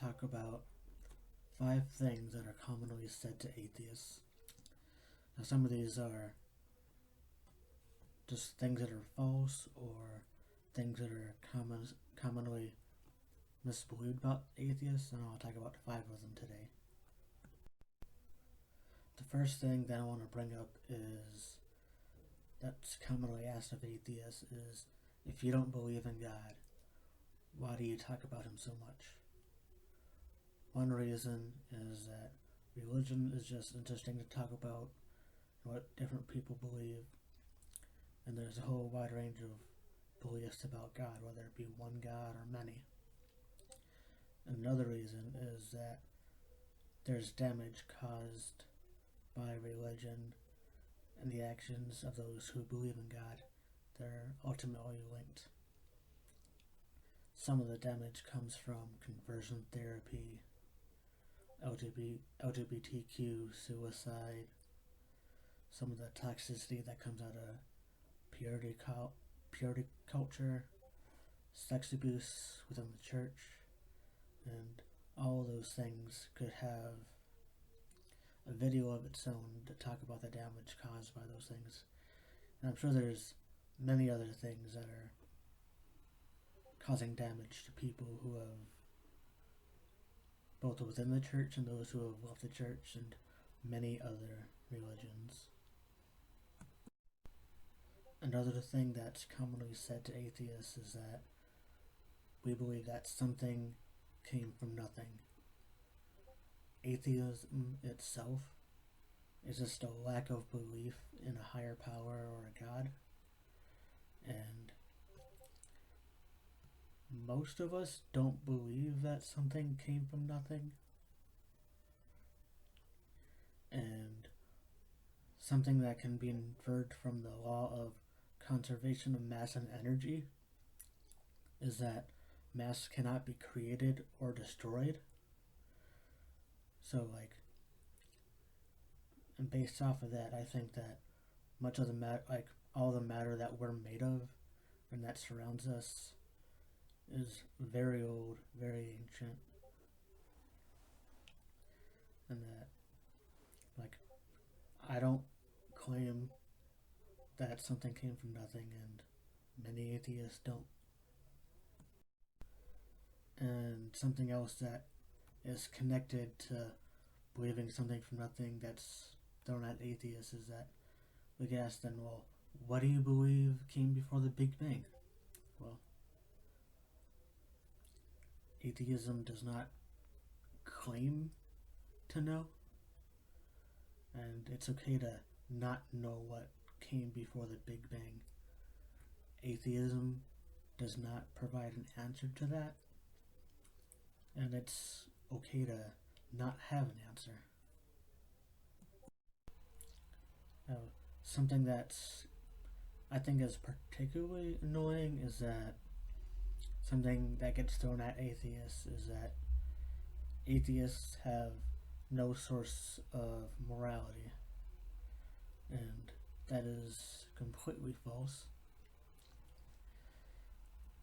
talk about 5 things that are commonly said to atheists. Now, some of these are just things that are false or things that are commonly misbelieved about atheists, and I'll talk about 5 of them today. The first thing that I want to bring up is that's commonly asked of atheists is, if you don't believe in God, why do you talk about him so much? One reason is that religion is just interesting to talk about what different people believe, and there's a whole wide range of beliefs about God, whether it be one God or many. Another reason is that there's damage caused by religion and the actions of those who believe in God. They're ultimately linked. Some of the damage comes from conversion therapy, LGBTQ suicide, some of the toxicity that comes out of purity culture, sex abuse within the church, and all of those things could have a video of its own to talk about the damage caused by those things. And I'm sure there's many other things that are causing damage to people who have, both within the church and those who have left the church and many other religions. Another thing that's commonly said to atheists is that we believe that something came from nothing. Atheism itself is just a lack of belief in a higher power or a God, and most of us don't believe that something came from nothing, and something that can be inferred from the law of conservation of mass and energy is that mass cannot be created or destroyed. So, and based off of that, I think that much of the matter, all the matter that we're made of and that surrounds us, is very old, very ancient, and that, I don't claim that something came from nothing, and many atheists don't. And something else that is connected to believing something from nothing that's thrown at atheists is that we can ask them, well, what do you believe came before the Big Bang? Well, atheism does not claim to know, and it's okay to not know what came before the Big Bang. Atheism does not provide an answer to that, and it's okay to not have an answer. Something that's I think is particularly annoying is that something that gets thrown at atheists is that atheists have no source of morality, and that is completely false.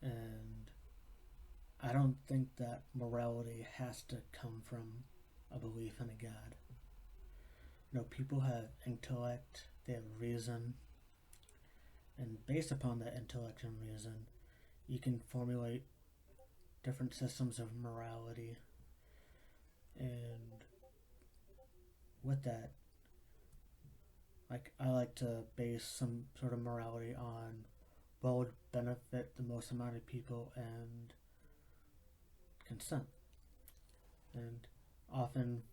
And I don't think that morality has to come from a belief in a God. People have intellect, they have reason, and based upon that intellect and reason, you can formulate different systems of morality. And with that, I like to base some sort of morality on what would benefit the most amount of people and consent. And often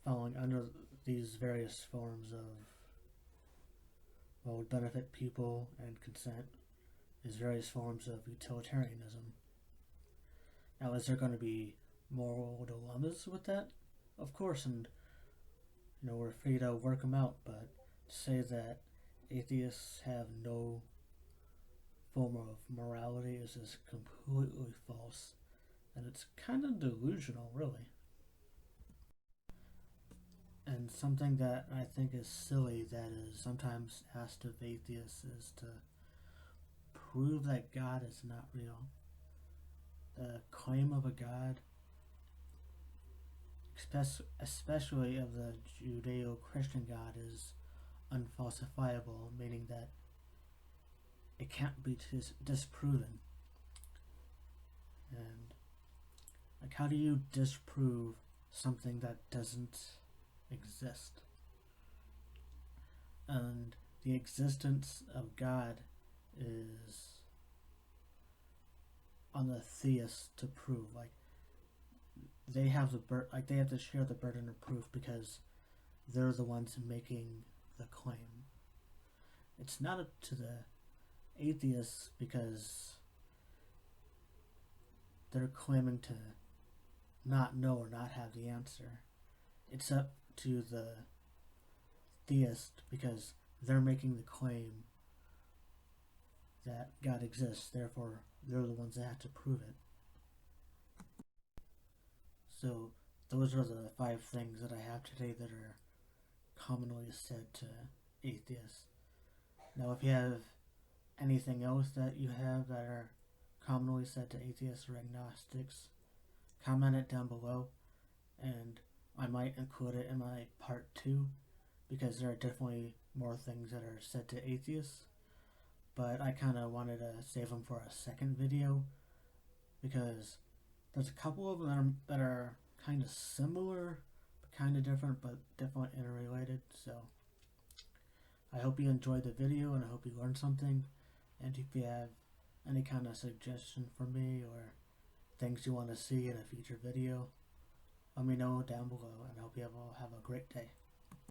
falling under these various forms of what would benefit people and consent is various forms of utilitarianism. Now, is there going to be moral dilemmas with that? Of course, and we're free to work them out, but to say that atheists have no form of morality is just completely false, and it's kind of delusional, really. And something that I think is silly that is sometimes asked of atheists is to prove that God is not real. The claim of a God especially of the Judeo-Christian God, is unfalsifiable, meaning that it can't be disproven. And like, how do you disprove something that doesn't exist? And the existence of God is on the theists to prove. Like, they have they have to share the burden of proof because they're the ones making the claim. It's not up to the atheists because they're claiming to not know or not have the answer. It's up to the theist because they're making the claim that God exists, therefore they're the ones that have to prove it. So those are the 5 things that I have today that are commonly said to atheists. Now, if you have anything else that you have that are commonly said to atheists or agnostics, comment it down below, and I might include it in my part 2, because there are definitely more things that are said to atheists, but I kind of wanted to save them for a second video, because there's a couple of them that are kind of similar, but kind of different, but definitely interrelated. So I hope you enjoyed the video, and I hope you learned something. And if you have any kind of suggestion for me or things you want to see in a future video, let me know down below, and I hope you all have a great day.